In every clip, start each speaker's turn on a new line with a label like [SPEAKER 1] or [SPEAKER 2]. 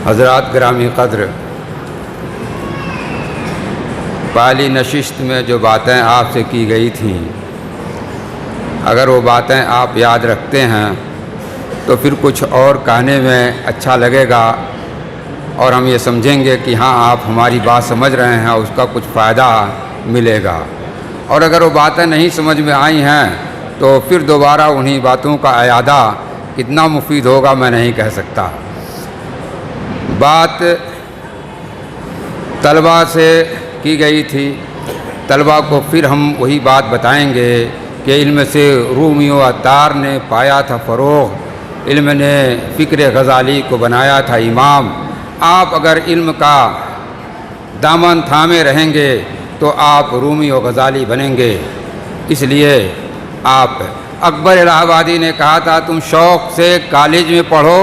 [SPEAKER 1] حضرات گرامی قدر، پہلی نشست میں جو باتیں آپ سے کی گئی تھیں، اگر وہ باتیں آپ یاد رکھتے ہیں تو پھر کچھ اور کہنے میں اچھا لگے گا اور ہم یہ سمجھیں گے کہ ہاں آپ ہماری بات سمجھ رہے ہیں، اس کا کچھ فائدہ ملے گا۔ اور اگر وہ باتیں نہیں سمجھ میں آئی ہیں تو پھر دوبارہ انہی باتوں کا اعادہ کتنا مفید ہوگا میں نہیں کہہ سکتا۔ بات طلباء سے کی گئی تھی، طلباء کو پھر ہم وہی بات بتائیں گے کہ علم سے رومی و عطار نے پایا تھا فروغ، علم نے فکر غزالی کو بنایا تھا امام۔ آپ اگر علم کا دامن تھامے رہیں گے تو آپ رومی و غزالی بنیں گے۔ اس لیے آپ اکبر الہ آبادی نے کہا تھا تم شوق سے کالج میں پڑھو،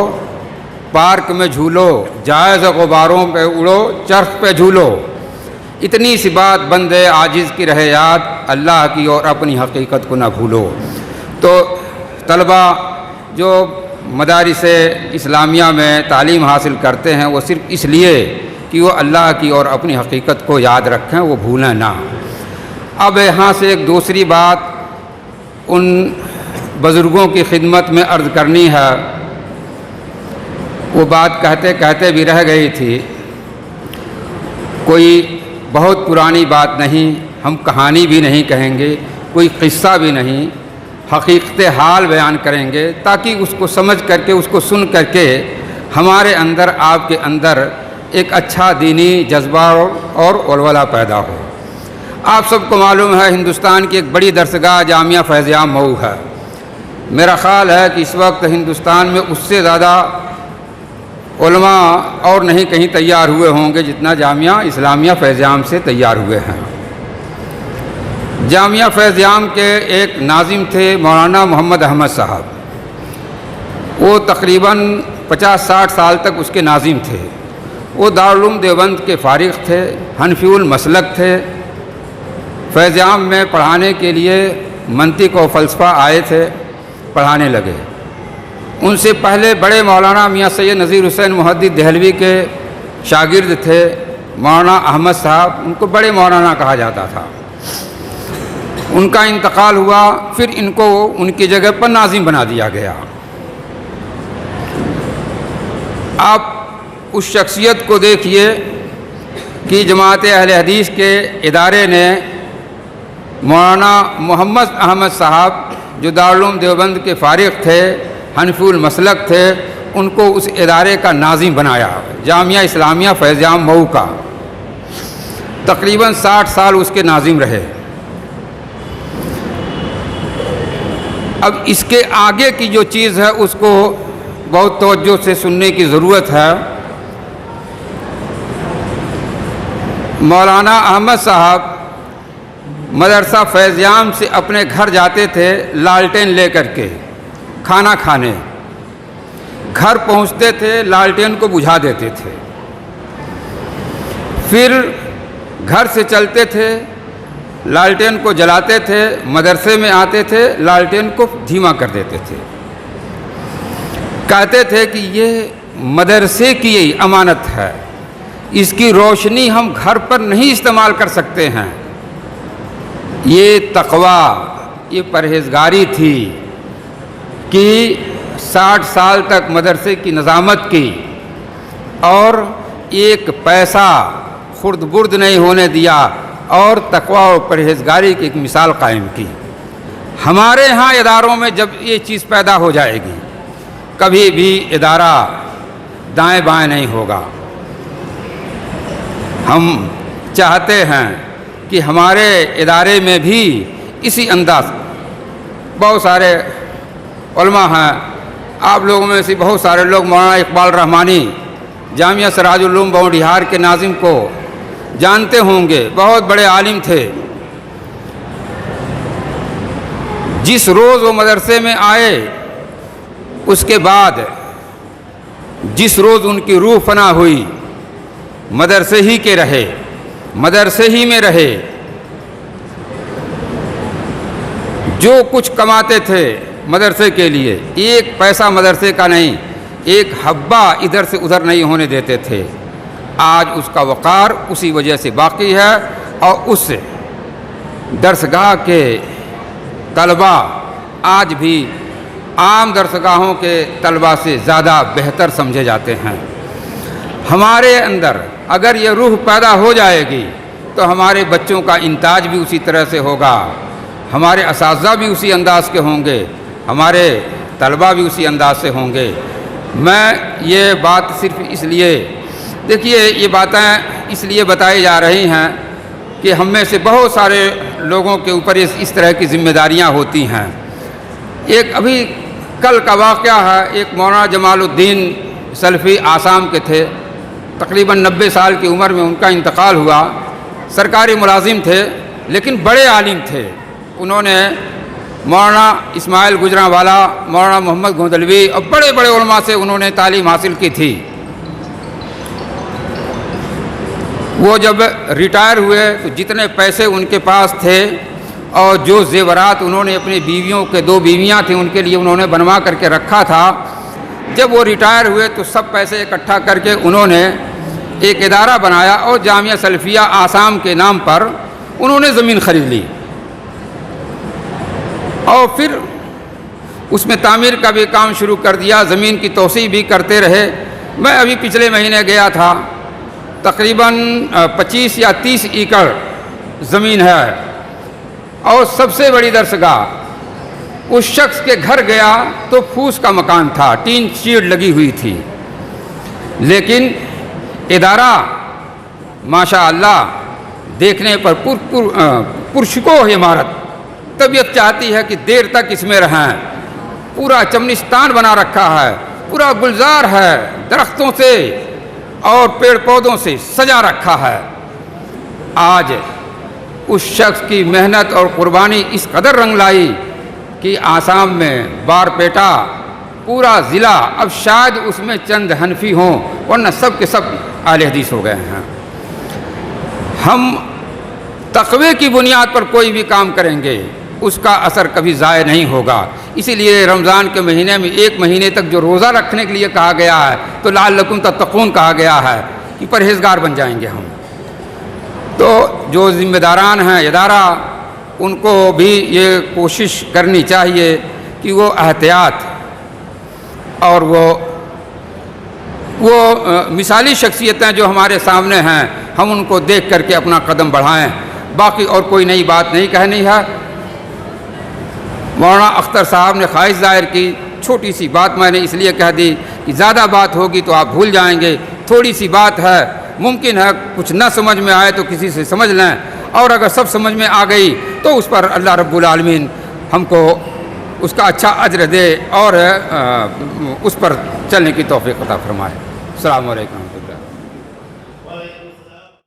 [SPEAKER 1] پارک میں جھولو، جائز غباروں پہ اڑو، چرخ پہ جھولو۔ اتنی سی بات بندے عاجز کی رہے یاد، اللہ کی اور اپنی حقیقت کو نہ بھولو۔ تو طلباء جو مدارس اسلامیہ میں تعلیم حاصل کرتے ہیں وہ صرف اس لیے کہ وہ اللہ کی اور اپنی حقیقت کو یاد رکھیں، وہ بھولیں نہ۔ اب یہاں سے ایک دوسری بات ان بزرگوں کی خدمت میں عرض کرنی ہے، وہ بات کہتے کہتے بھی رہ گئی تھی۔ کوئی بہت پرانی بات نہیں، ہم کہانی بھی نہیں کہیں گے، کوئی قصہ بھی نہیں، حقیقت حال بیان کریں گے تاکہ اس کو سمجھ کر کے، اس کو سن کر کے ہمارے اندر، آپ کے اندر ایک اچھا دینی جذبہ اور ولولہ پیدا ہو۔ آپ سب کو معلوم ہے ہندوستان کی ایک بڑی درسگاہ جامعہ فیض عام مئو ہے۔ میرا خیال ہے کہ اس وقت ہندوستان میں اس سے زیادہ علماء اور نہیں کہیں تیار ہوئے ہوں گے جتنا جامعہ اسلامیہ فیض عام سے تیار ہوئے ہیں۔ جامعہ فیض عام کے ایک ناظم تھے مولانا محمد احمد صاحب، وہ تقریباً 50-60 سال تک اس کے ناظم تھے۔ وہ دارالعلوم دیوبند کے فارغ تھے، حنفی المسلک تھے۔ فیض عام میں پڑھانے کے لیے منطق و فلسفہ آئے تھے، پڑھانے لگے۔ ان سے پہلے بڑے مولانا میاں سید نذیر حسین محدث دہلوی کے شاگرد تھے مولانا احمد صاحب، ان کو بڑے مولانا کہا جاتا تھا۔ ان کا انتقال ہوا، پھر ان کو ان کی جگہ پر ناظم بنا دیا گیا۔ آپ اس شخصیت کو دیکھیے کہ جماعت اہل حدیث کے ادارے نے مولانا محمد احمد صاحب جو دارالعلوم دیوبند کے فارغ تھے، حنفی المسلک تھے، ان کو اس ادارے کا ناظم بنایا، جامعہ اسلامیہ فیض عام مئو کا۔ تقریباً 60 سال اس کے ناظم رہے۔ اب اس کے آگے کی جو چیز ہے اس کو بہت توجہ سے سننے کی ضرورت ہے۔ مولانا احمد صاحب مدرسہ فیض عام سے اپنے گھر جاتے تھے لالٹین لے کر کے کھانا کھانے۔ گھر پہنچتے تھے لالٹین کو بجھا دیتے تھے، پھر گھر سے چلتے تھے لالٹین کو جلاتے تھے، مدرسے میں آتے تھے لالٹین کو دھیما کر دیتے تھے۔ کہتے تھے کہ یہ مدرسے کی امانت ہے، اس کی روشنی ہم گھر پر نہیں استعمال کر سکتے ہیں۔ یہ تقویٰ، یہ پرہیزگاری تھی کہ 60 سال تک مدرسے کی نظامت کی اور ایک پیسہ خرد برد نہیں ہونے دیا اور تقویٰ اور پرہیزگاری کی ایک مثال قائم کی۔ ہمارے ہاں اداروں میں جب یہ چیز پیدا ہو جائے گی، کبھی بھی ادارہ دائیں بائیں نہیں ہوگا۔ ہم چاہتے ہیں کہ ہمارے ادارے میں بھی اسی انداز، بہت سارے علماء ہیں، آپ لوگوں میں سے بہت سارے لوگ مولانا اقبال رحمانی جامعہ سراج العلوم بونڈیہار کے ناظم کو جانتے ہوں گے، بہت بڑے عالم تھے۔ جس روز وہ مدرسے میں آئے اس کے بعد جس روز ان کی روح فنا ہوئی، مدرسے ہی کے رہے، مدرسے ہی میں رہے۔ جو کچھ کماتے تھے مدرسے کے لیے، ایک پیسہ مدرسے کا نہیں، ایک حبہ ادھر سے ادھر نہیں ہونے دیتے تھے۔ آج اس کا وقار اسی وجہ سے باقی ہے، اور اس درسگاہ کے طلباء آج بھی عام درسگاہوں کے طلباء سے زیادہ بہتر سمجھے جاتے ہیں۔ ہمارے اندر اگر یہ روح پیدا ہو جائے گی تو ہمارے بچوں کا انتاج بھی اسی طرح سے ہوگا، ہمارے اساتذہ بھی اسی انداز کے ہوں گے، ہمارے طلباء بھی اسی انداز سے ہوں گے۔ میں یہ بات صرف اس لیے، دیکھیے یہ باتیں اس لیے بتائی جا رہی ہیں کہ ہم میں سے بہت سارے لوگوں کے اوپر اس طرح کی ذمہ داریاں ہوتی ہیں۔ ایک ابھی کل کا واقعہ ہے، ایک مولانا جمال الدین سلفی آسام کے تھے، تقریباً 90 سال کی عمر میں ان کا انتقال ہوا۔ سرکاری ملازم تھے لیکن بڑے عالم تھے۔ انہوں نے مولانا اسماعیل گجرانوالا، مولانا محمد گوندلوی اور بڑے بڑے علماء سے انہوں نے تعلیم حاصل کی تھی۔ وہ جب ریٹائر ہوئے تو جتنے پیسے ان کے پاس تھے اور جو زیورات انہوں نے اپنی بیویوں کے 2 بیویاں تھیں ان کے لیے انہوں نے بنوا کر کے رکھا تھا، جب وہ ریٹائر ہوئے تو سب پیسے اکٹھا کر کے انہوں نے ایک ادارہ بنایا اور جامعہ سلفیہ آسام کے نام پر انہوں نے زمین خرید لی، اور پھر اس میں تعمیر کا بھی کام شروع کر دیا، زمین کی توسیع بھی کرتے رہے۔ میں ابھی پچھلے مہینے گیا تھا، تقریباً 25 یا 30 ایکڑ زمین ہے، اور سب سے بڑی درسگاہ۔ اس شخص کے گھر گیا تو پھوس کا مکان تھا، ٹین شیڈ لگی ہوئی تھی، لیکن ادارہ ماشاء اللہ دیکھنے پر پرشکوہ عمارت، طبیعت چاہتی ہے کہ دیر تک اس میں رہیں۔ پورا چمنستان بنا رکھا ہے، پورا گلزار ہے، درختوں سے اور پیڑ پودوں سے سجا رکھا ہے۔ آج اس شخص کی محنت اور قربانی اس قدر رنگ لائی کہ آسام میں بارپیٹا پورا ضلع اب شاید اس میں چند حنفی ہوں، ورنہ سب کے سب اہل حدیث ہو گئے ہیں۔ ہم تقوی کی بنیاد پر کوئی بھی کام کریں گے اس کا اثر کبھی ضائع نہیں ہوگا۔ اسی لیے رمضان کے مہینے میں 1 مہینے تک جو روزہ رکھنے کے لیے کہا گیا ہے تو لعلکم تتقون کہا گیا ہے کہ پرہیزگار بن جائیں گے ہم۔ تو جو ذمہ داران ہیں ادارہ، ان کو بھی یہ کوشش کرنی چاہیے کہ وہ احتیاط اور وہ مثالی شخصیتیں جو ہمارے سامنے ہیں ہم ان کو دیکھ کر کے اپنا قدم بڑھائیں۔ باقی اور کوئی نئی بات نہیں کہنی ہے۔ مولانا اختر صاحب نے خواہش ظاہر کی، چھوٹی سی بات میں نے اس لیے کہہ دی کہ زیادہ بات ہوگی تو آپ بھول جائیں گے، تھوڑی سی بات ہے، ممکن ہے کچھ نہ سمجھ میں آئے تو کسی سے سمجھ لیں، اور اگر سب سمجھ میں آ گئی تو اس پر اللہ رب العالمین ہم کو اس کا اچھا اجر دے اور اس پر چلنے کی توفیق عطا فرمائے۔ السلام علیکم۔